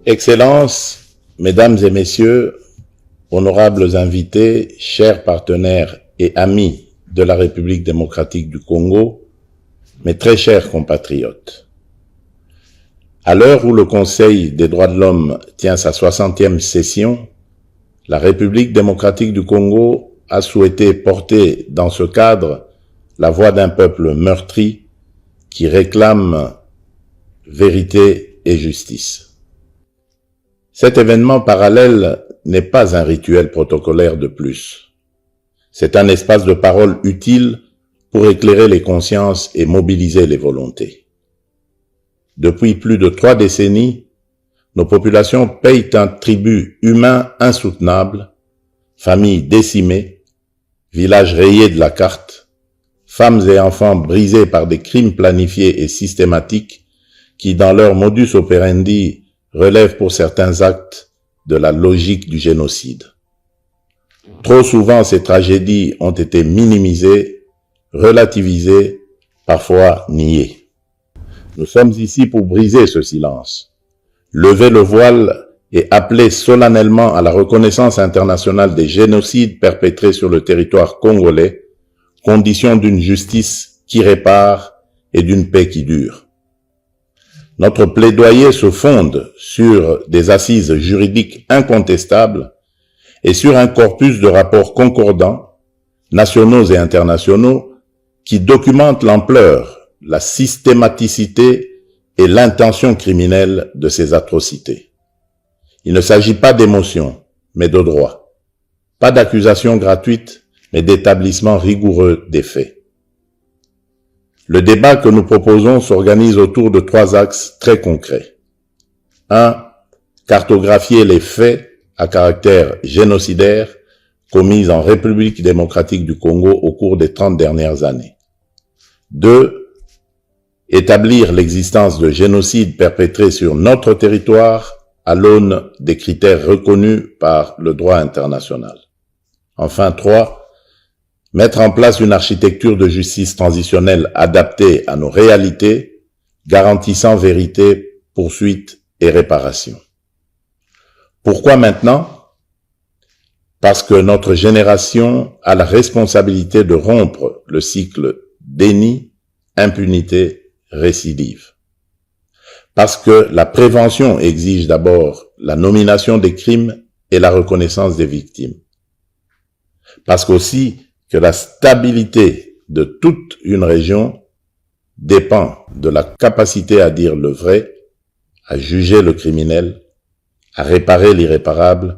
Excellences, Mesdames et Messieurs, honorables invités, chers partenaires et amis de la République démocratique du Congo, mes très chers compatriotes. À l'heure où le Conseil des droits de l'homme tient sa 60e session, la République démocratique du Congo a souhaité porter dans ce cadre la voix d'un peuple meurtri qui réclame vérité et justice. Cet événement parallèle n'est pas un rituel protocolaire de plus. C'est un espace de parole utile pour éclairer les consciences et mobiliser les volontés. Depuis plus de 3 décennies, nos populations payent un tribut humain insoutenable, familles décimées, villages rayés de la carte, femmes et enfants brisés par des crimes planifiés et systématiques qui, dans leur modus operandi, relèvent pour certains actes de la logique du génocide. Trop souvent, ces tragédies ont été minimisées, relativisées, parfois niées. Nous sommes ici pour briser ce silence, lever le voile et appeler solennellement à la reconnaissance internationale des génocides perpétrés sur le territoire congolais, condition d'une justice qui répare et d'une paix qui dure. Notre plaidoyer se fonde sur des assises juridiques incontestables et sur un corpus de rapports concordants, nationaux et internationaux, qui documentent l'ampleur, la systématicité et l'intention criminelle de ces atrocités. Il ne s'agit pas d'émotion, mais de droit. Pas d'accusation gratuite, mais d'établissement rigoureux des faits. Le débat que nous proposons s'organise autour de 3 axes très concrets. 1. Cartographier les faits à caractère génocidaire commis en République démocratique du Congo au cours des 30 dernières années. 2. Établir l'existence de génocides perpétrés sur notre territoire à l'aune des critères reconnus par le droit international. Enfin, 3. Mettre en place une architecture de justice transitionnelle adaptée à nos réalités, garantissant vérité, poursuite et réparation. Pourquoi maintenant? Parce que notre génération a la responsabilité de rompre le cycle déni, impunité, récidive. Parce que la prévention exige d'abord la nomination des crimes et la reconnaissance des victimes. Parce qu'aussi, que la stabilité de toute une région dépend de la capacité à dire le vrai, à juger le criminel, à réparer l'irréparable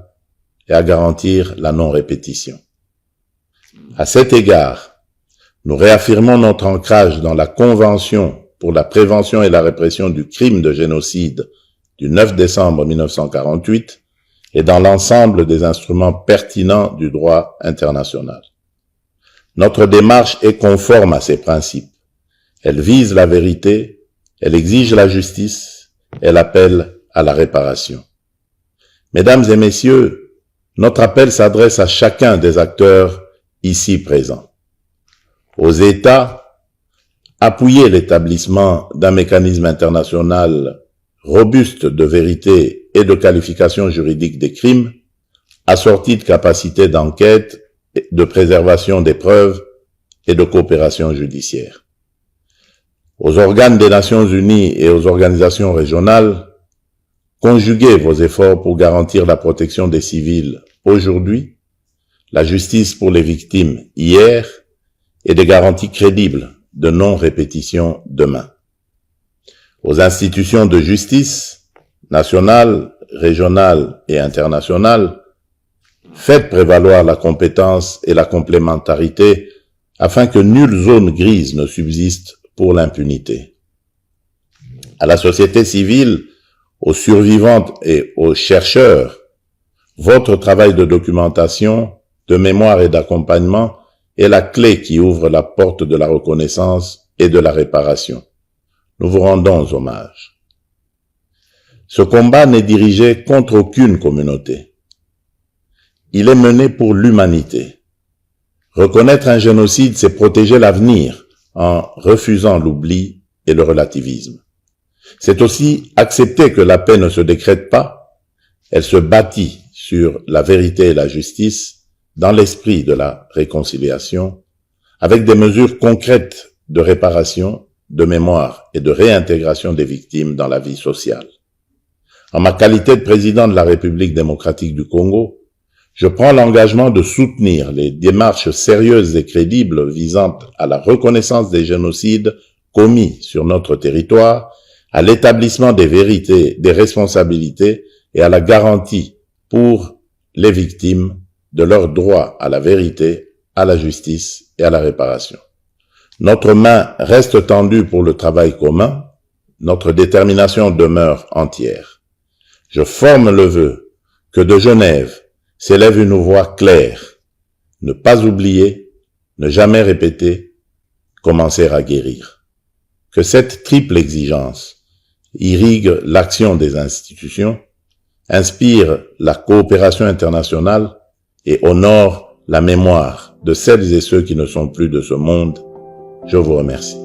et à garantir la non-répétition. À cet égard, nous réaffirmons notre ancrage dans la Convention pour la prévention et la répression du crime de génocide du 9 décembre 1948 et dans l'ensemble des instruments pertinents du droit international. Notre démarche est conforme à ces principes. Elle vise la vérité, elle exige la justice, elle appelle à la réparation. Mesdames et messieurs, notre appel s'adresse à chacun des acteurs ici présents. Aux États, appuyer l'établissement d'un mécanisme international robuste de vérité et de qualification juridique des crimes, assorti de capacités d'enquête, de préservation des preuves et de coopération judiciaire. Aux organes des Nations Unies et aux organisations régionales, conjuguez vos efforts pour garantir la protection des civils aujourd'hui, la justice pour les victimes hier et des garanties crédibles de non-répétition demain. Aux institutions de justice, nationales, régionales et internationales, faites prévaloir la compétence et la complémentarité afin que nulle zone grise ne subsiste pour l'impunité. À la société civile, aux survivantes et aux chercheurs, votre travail de documentation, de mémoire et d'accompagnement est la clé qui ouvre la porte de la reconnaissance et de la réparation. Nous vous rendons hommage. Ce combat n'est dirigé contre aucune communauté. Il est mené pour l'humanité. Reconnaître un génocide, c'est protéger l'avenir en refusant l'oubli et le relativisme. C'est aussi accepter que la paix ne se décrète pas, Elle se bâtit sur la vérité et la justice dans l'esprit de la réconciliation, avec des mesures concrètes de réparation, de mémoire et de réintégration des victimes dans la vie sociale. En ma qualité de président de la République démocratique du Congo, je prends l'engagement de soutenir les démarches sérieuses et crédibles visant à la reconnaissance des génocides commis sur notre territoire, à l'établissement des vérités, des responsabilités et à la garantie pour les victimes de leur droit à la vérité, à la justice et à la réparation. Notre main reste tendue pour le travail commun, notre détermination demeure entière. Je forme le vœu que de Genève s'élève une voix claire, ne pas oublier, ne jamais répéter, commencer à guérir. Que cette triple exigence irrigue l'action des institutions, inspire la coopération internationale et honore la mémoire de celles et ceux qui ne sont plus de ce monde. Je vous remercie.